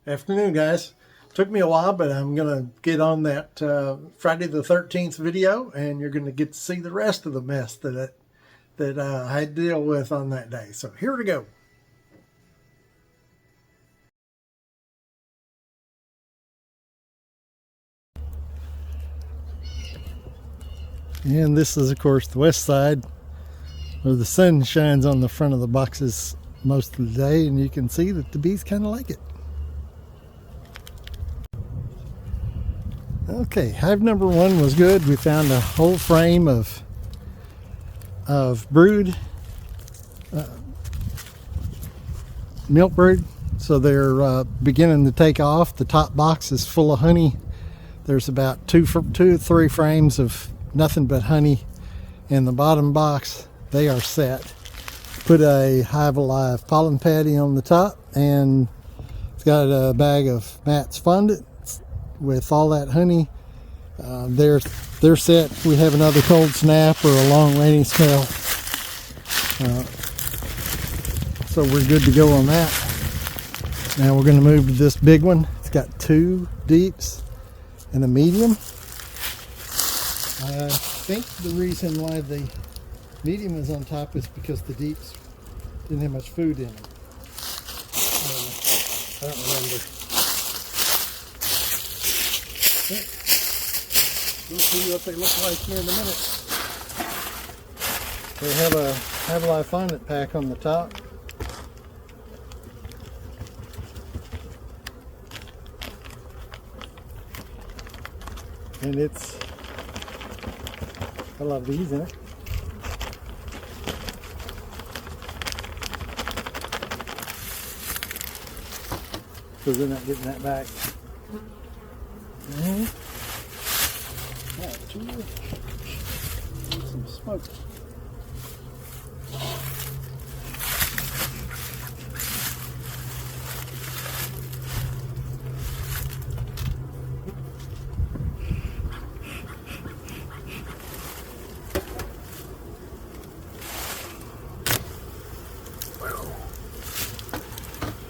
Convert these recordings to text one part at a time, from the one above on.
Afternoon, guys. Took me a while, but I'm gonna get on that Friday the 13th video, and you're gonna get to see the rest of the mess that I had to deal with on that day. So here we go. And this is, of course, the west side where the sun shines on the front of the boxes most of the day, and you can see that the bees kind of like it. Okay, hive number one was good. We found a whole frame of brood milk brood, so they're beginning to take off. The top box is full of honey. There's about two or three frames of nothing but honey. In the bottom box, they are set. Put a Hive Alive pollen patty on the top, and it's got a bag of Matt's fondant with all that honey. They're set. We have another cold snap or a long rainy spell, so we're good to go on that. Now we're going to move to this big one. It's got two deeps and a medium. I think the reason why the medium is on top is because the deeps didn't have much food in them. I don't remember. Okay. We'll see what they look like here in a minute. They have a Hive Alive fondant pack on the top. And it's a lot of bees in it. So they're not getting that back. Some smoke.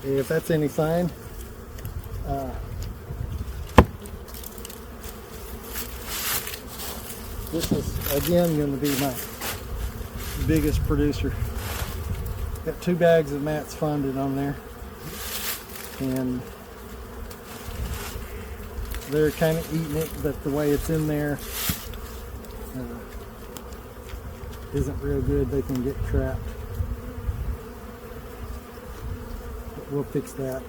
If that's any sign, this is again going to be my biggest producer. Got 2 bags of Matt's fondant on there, and they're kind of eating it, but the way it's in there isn't real good. They can get trapped. But we'll fix that.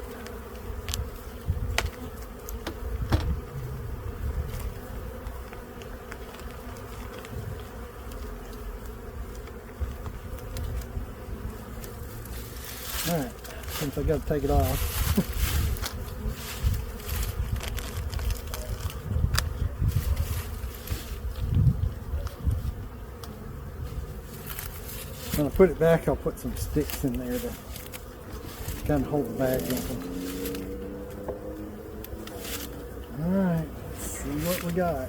Alright, since I got to take it off. When I put it back, I'll put some sticks in there to kind of hold the bag open. Alright, let's see what we got.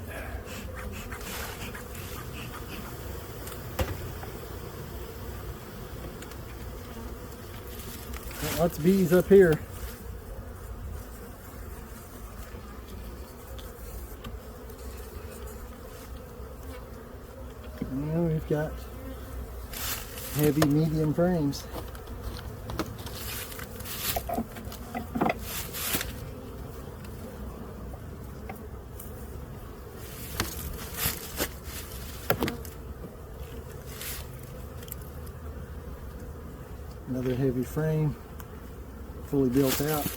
Got lots of bees up here. Now we've got heavy medium frames. Another heavy frame, fully built out,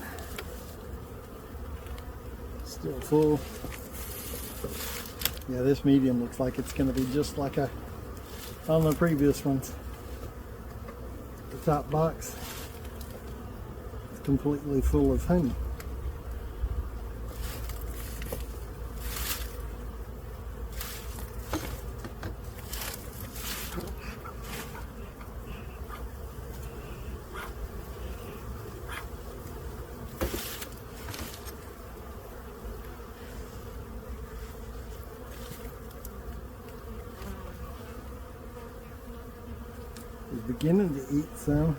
still full. Yeah, this medium looks like it's going to be just like on the previous ones. The top box is completely full of honey. We're beginning to eat some.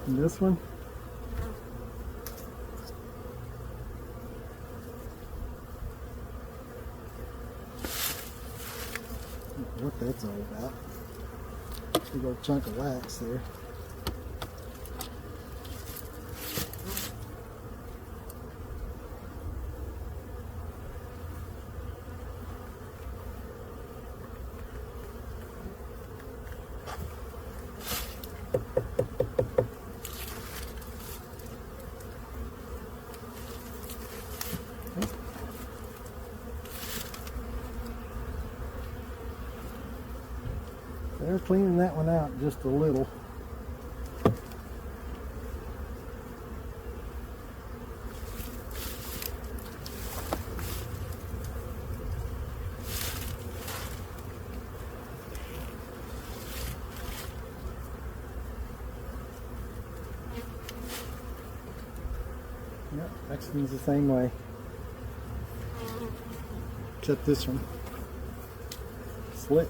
And this one. What that's all about. Big old chunk of wax there. They're cleaning that one out just a little. Yep, next one's the same way. Except this one. Slit.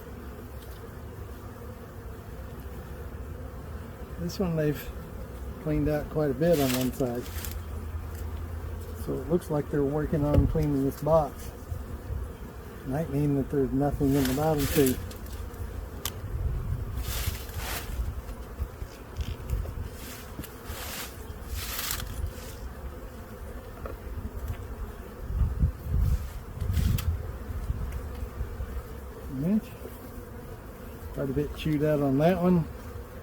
This one they've cleaned out quite a bit on one side. So it looks like they're working on cleaning this box. Might mean that there's nothing in the bottom too. Quite a bit chewed out on that one.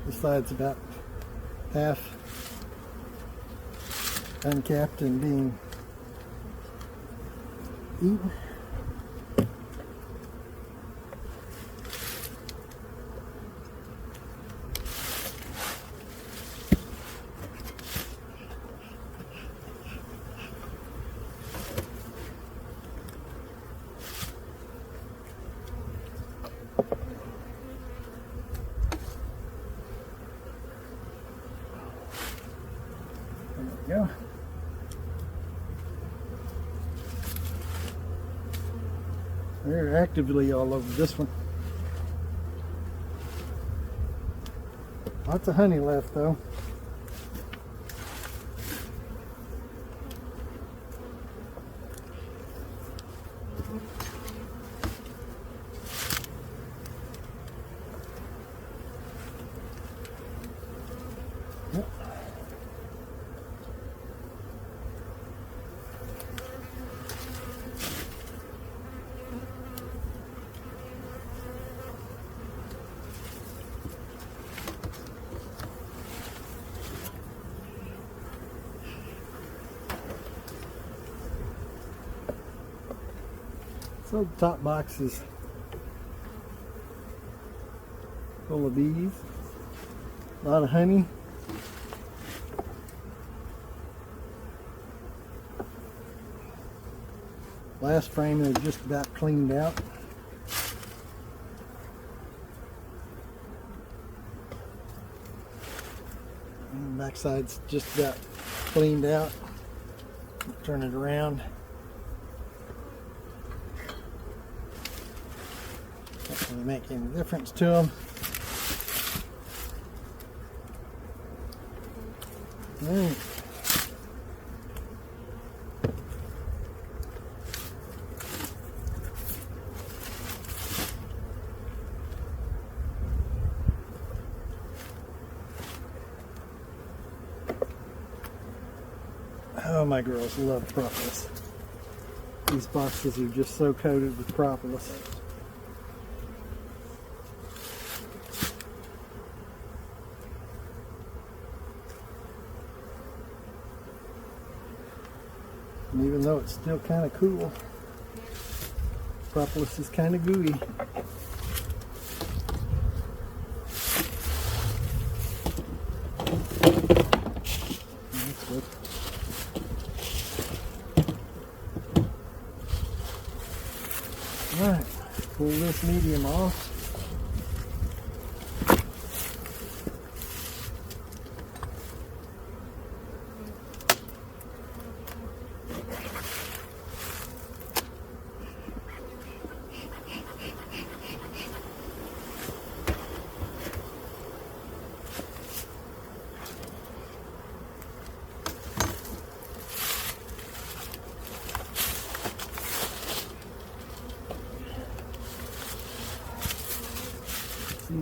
This side's about half uncapped and being eaten. Go. They're actively all over this one. Lots of honey left though. Yep. So the top box is full of bees, a lot of honey. Last frame is just about cleaned out. And the back side's just about cleaned out. Turn it around. Not going to make any difference to them. All right. Oh, my girls love propolis. These boxes are just so coated with propolis. And even though it's still kind of cool, propolis is kind of gooey. That's good. Alright, pull this medium off.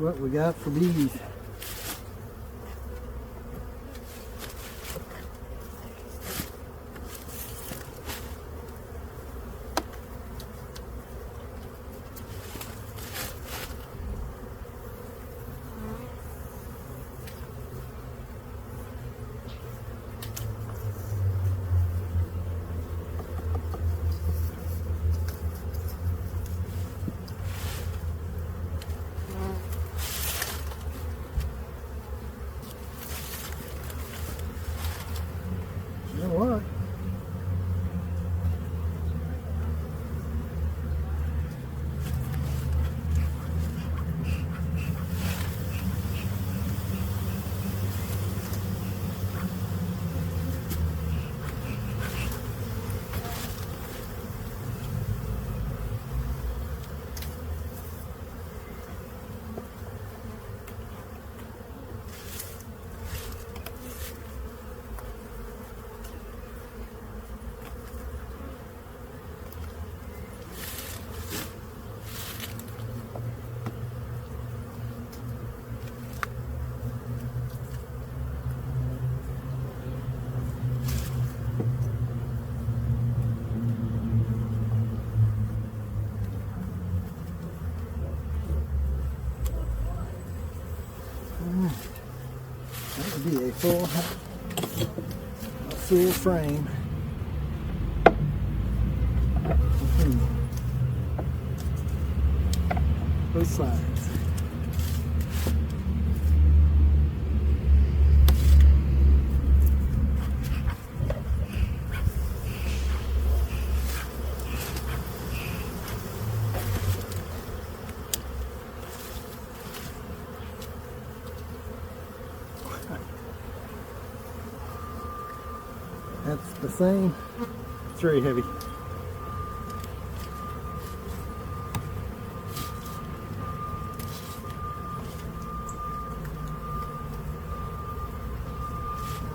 what we got for these. You know what? That would be a full frame. Both sides. That's the same. It's very heavy.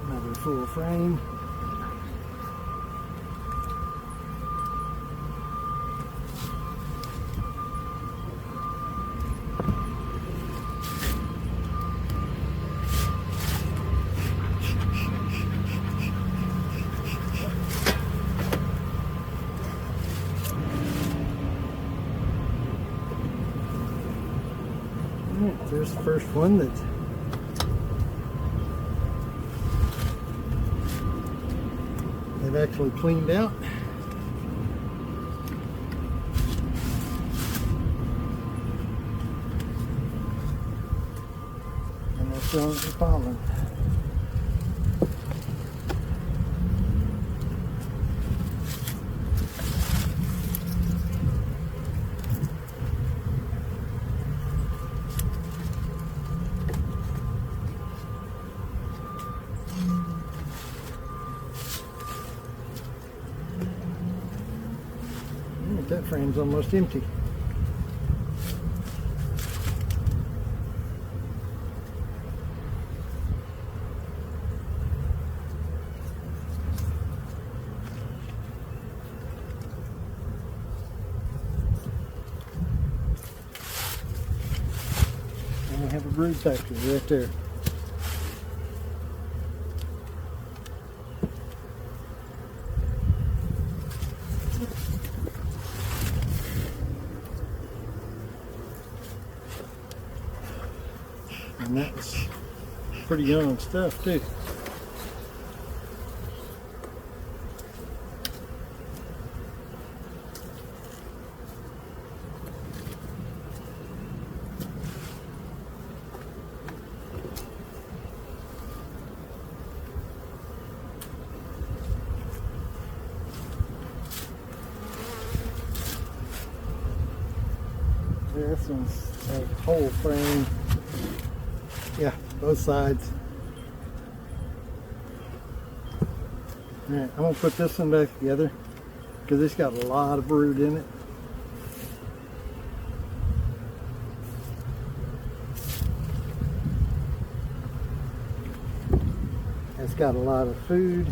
Another full frame. Alright, there's the first one that they've actually cleaned out. And they're showing the pollen. That frame's almost empty. And we have a brood factory right there. And that's pretty young stuff too. This one's a whole frame. Yeah, both sides. Alright, I'm going to put this one back together because it's got a lot of brood in it. It's got a lot of food.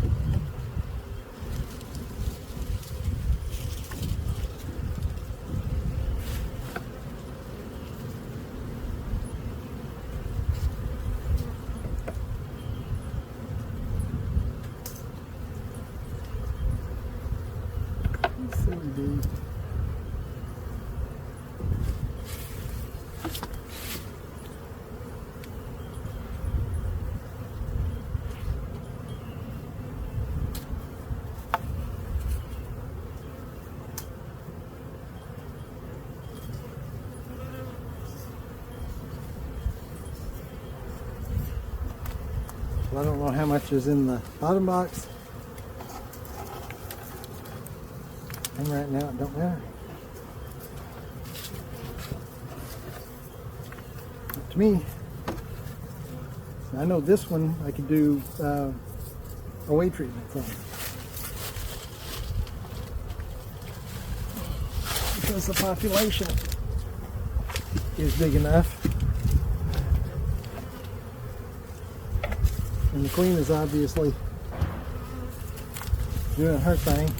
So I don't know how much is in the bottom box. And right now it don't matter. Up to me. I know this one I could do a weight treatment from. Because the population is big enough. And the queen is obviously doing her thing.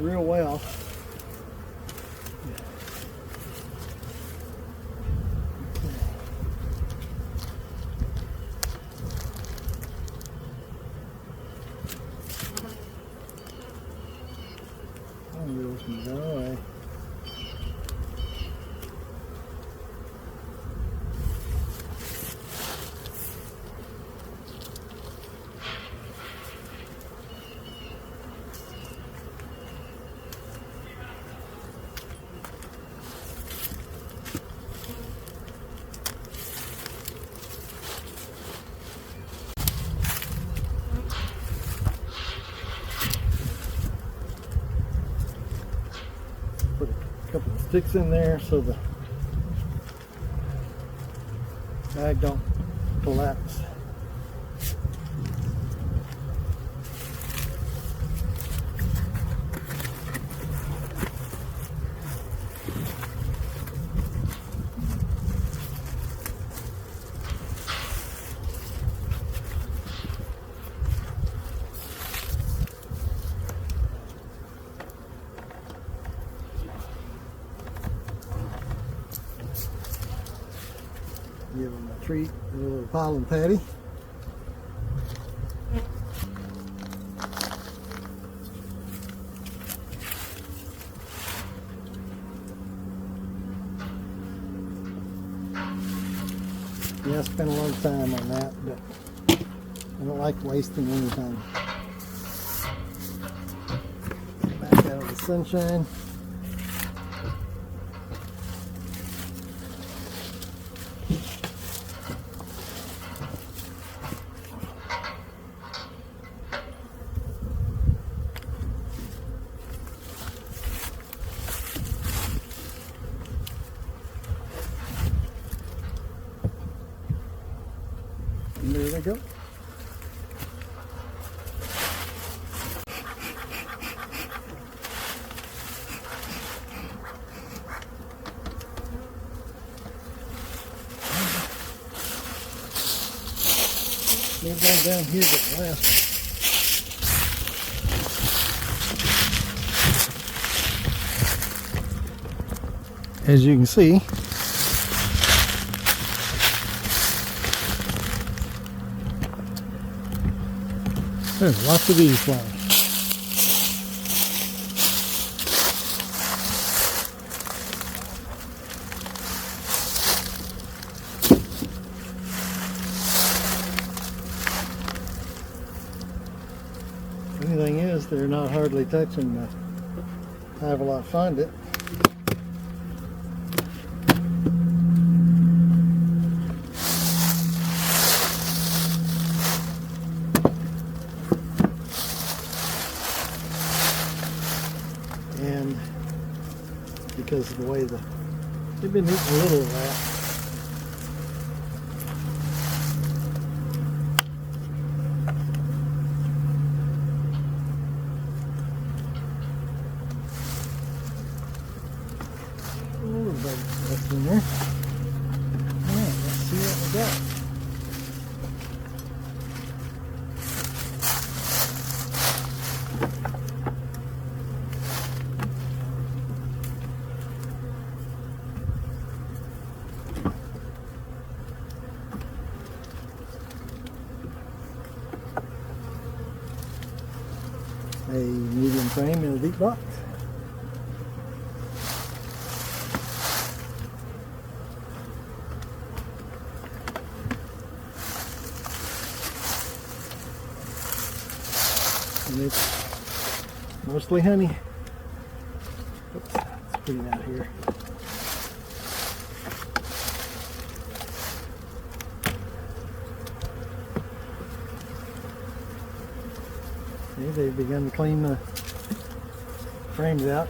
Real well. Go away. Put a couple of sticks in there so the bag don't collapse. Give them a treat, a little pollen patty. Yeah, I spent a lot of time on that, but I don't like wasting any time. Back out of the sunshine. And there they go. Maybe down here get last. As you can see, there's lots of bees flying. Funny thing is, they're not hardly touching the hive while I find it. And because of the way they've been eating a little of that. A little bit left in there. Alright, let's see what we got. A medium frame in a deep box. And it's mostly honey. Oops, let's put it out here. they've begun to clean the frames out.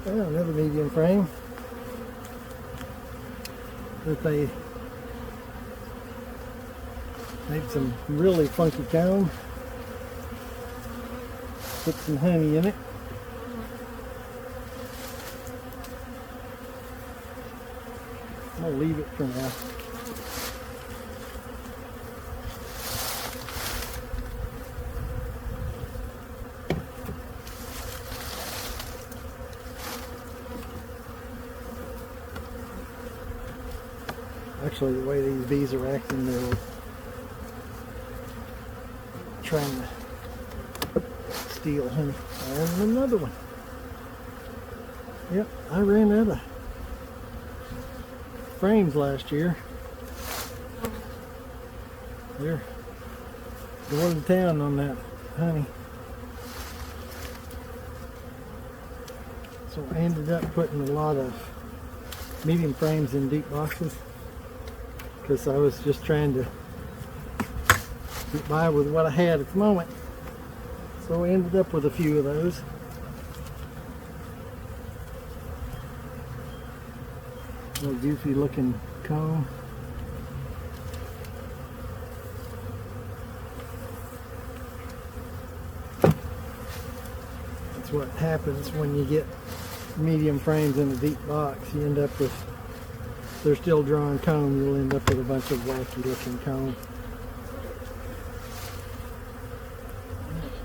Well, another medium frame that they made some really funky comb, put some honey in it. I'm gonna leave it for now. Actually, the way these bees are acting, they're trying to steal honey. And another one. Yep, I ran out of frames last year. They're going to town on that honey. So I ended up putting a lot of medium frames in deep boxes, because I was just trying to get by with what I had at the moment. So I ended up with a few of those. Little goofy looking comb. That's what happens when you get medium frames in a deep box. You end up with, if they're still drawing comb, you'll end up with a bunch of wacky looking comb.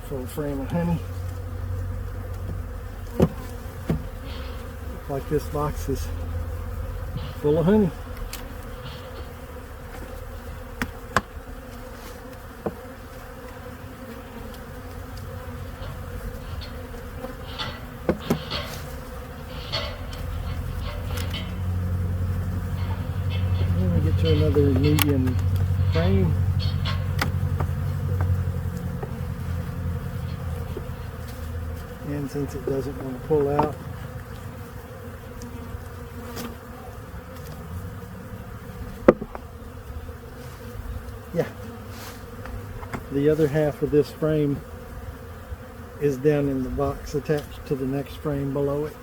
Full frame of honey. Looks like this box is full of honey. Then we get to another medium frame. And since it doesn't want to pull out, yeah, the other half of this frame is down in the box attached to the next frame below it.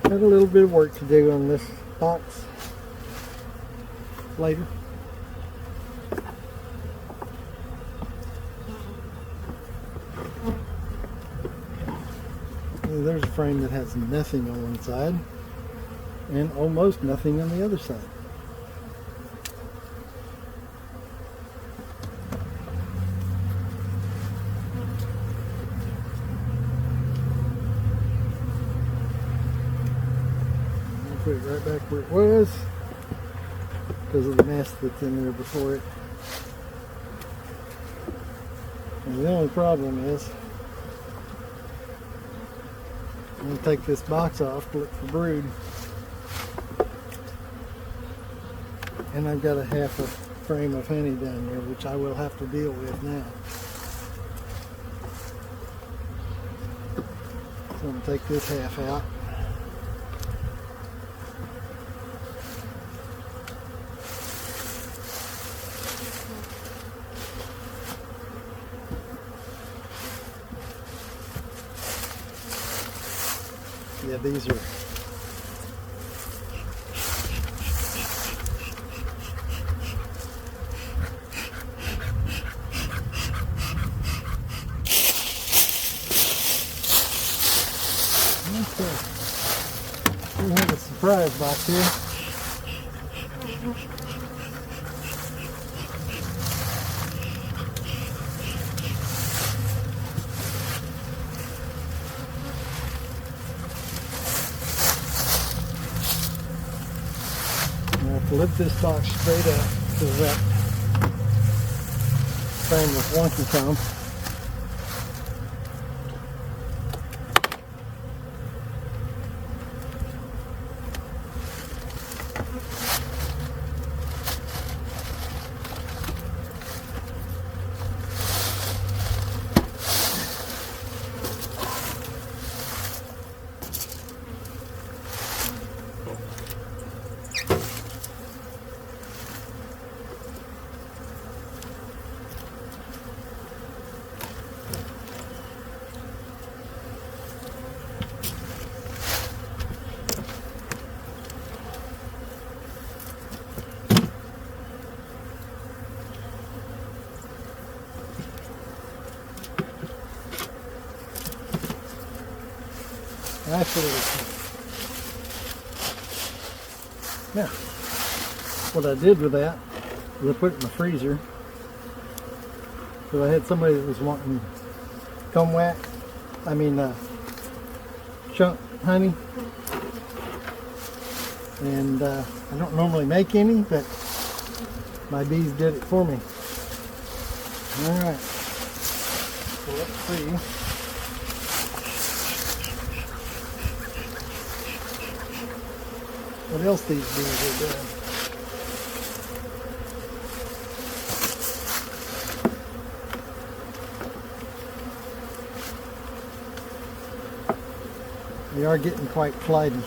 Got a little bit of work to do on this box later. There's a frame that has nothing on one side and almost nothing on the other side. I'll put it right back where it was because of the mess that's in there before it. And the only problem is I'm going to take this box off to look for brood, and I've got a half a frame of honey down there, which I will have to deal with now. So I'm going to take this half out. Yeah, these are okay. We have a surprise box here. lift this box straight up so that frame with wonky comb. Actually, now, what I did with that was I put it in the freezer. So I had somebody that was wanting comb wax, chunk honey. And I don't normally make any, but my bees did it for me. Alright, so let's see. What else these bees are doing. They are getting quite flighty.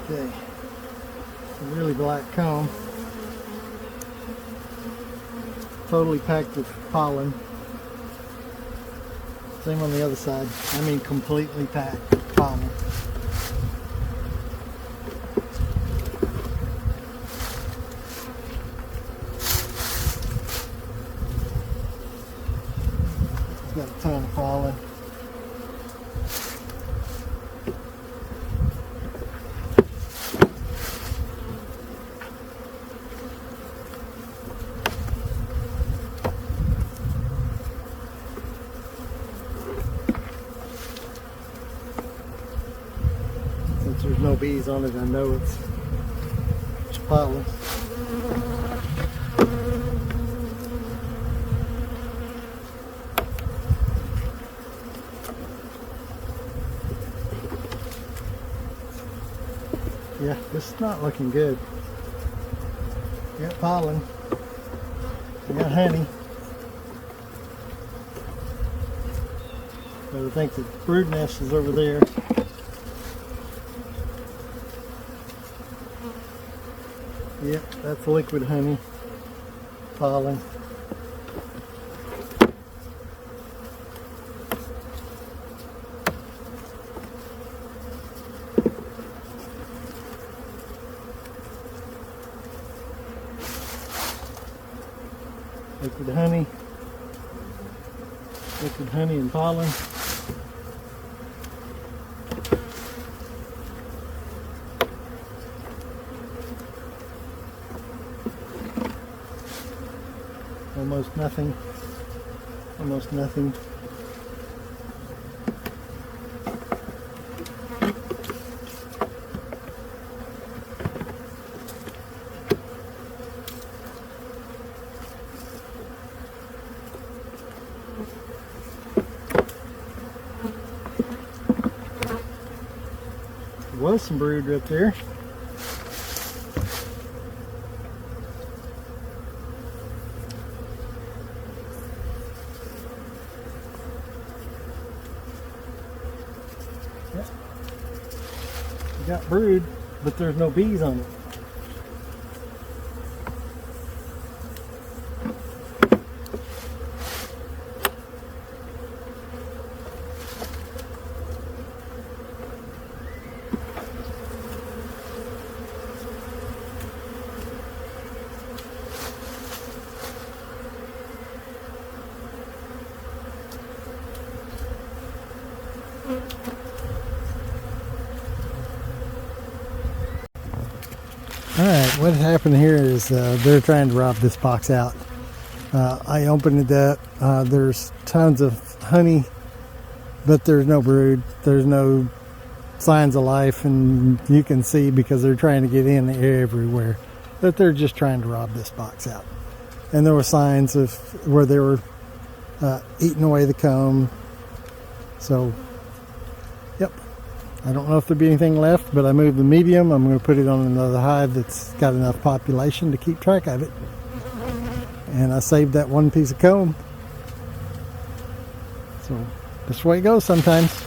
Okay, a really black comb, totally packed with pollen. Same on the other side. I mean completely packed with pollen. It's got a ton of pollen. Since there's no bees on it, I know it's pollen. Yeah, this is not looking good. We got pollen. We got honey. But I think the brood nest is over there. Yep, that's liquid honey, pollen. Liquid honey and pollen. Almost nothing. Almost nothing. There was some brood right there. Yep. We got brood, but there's no bees on it. Alright, what happened here is they're trying to rob this box out. I opened it up. There's tons of honey but there's no brood. There's no signs of life, and you can see because they're trying to get in everywhere that they're just trying to rob this box out. And there were signs of where they were eating away the comb. So, yep. I don't know if there'll be anything left, but I moved the medium. I'm going to put it on another hive that's got enough population to keep track of it. And I saved that one piece of comb. So, that's the way it goes sometimes.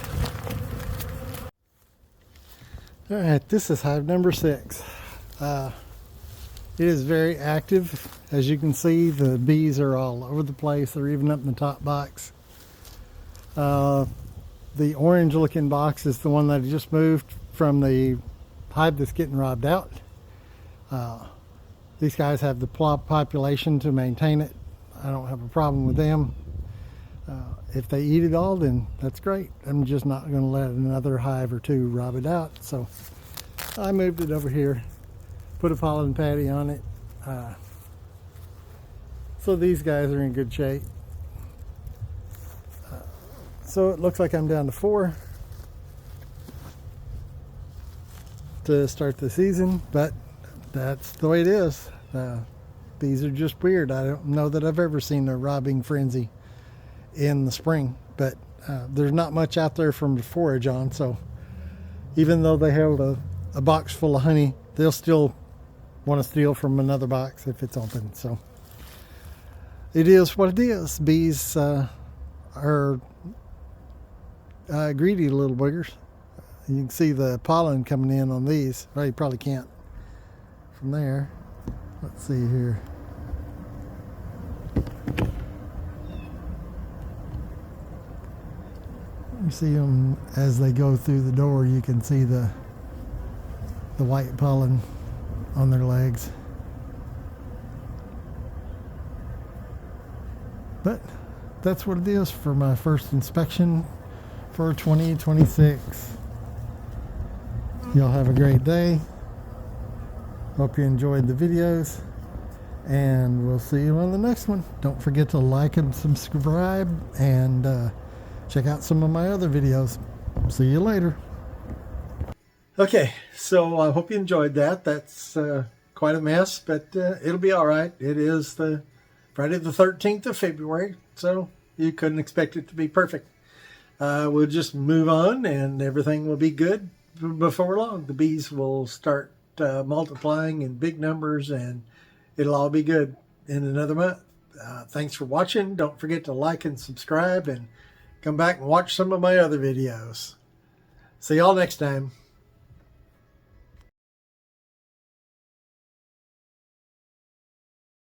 Alright, this is hive number 6. It is very active. As you can see, the bees are all over the place. They're even up in the top box. The orange looking box is the one that I just moved from the hive that's getting robbed out. These guys have the population to maintain it. I don't have a problem with them. If they eat it all, then that's great. I'm just not going to let another hive or two rob it out. So I moved it over here, put a pollen patty on it. So these guys are in good shape. So it looks like I'm down to 4 to start the season, but that's the way it is. Bees are just weird. I don't know that I've ever seen a robbing frenzy in the spring, but there's not much out there for them to forage on. So even though they held a box full of honey, they'll still want to steal from another box if it's open. So it is what it is. Bees are greedy little boogers. You can see the pollen coming in on these. Well, you probably can't from there. Let's see here. You see them as they go through the door. You can see the white pollen on their legs. But that's what it is for my first inspection for 2026. Y'all have a great day. Hope you enjoyed the videos, and we'll see you on the next one. Don't forget to like and subscribe, and check out some of my other videos. See you later. Okay, so I hope you enjoyed that. That's quite a mess, but it'll be all right. It is the Friday the 13th of February, so you couldn't expect it to be perfect. We'll just move on, and everything will be good before long. The bees will start multiplying in big numbers, and it'll all be good in another month. Thanks for watching. Don't forget to like and subscribe, and come back and watch some of my other videos. See y'all next time.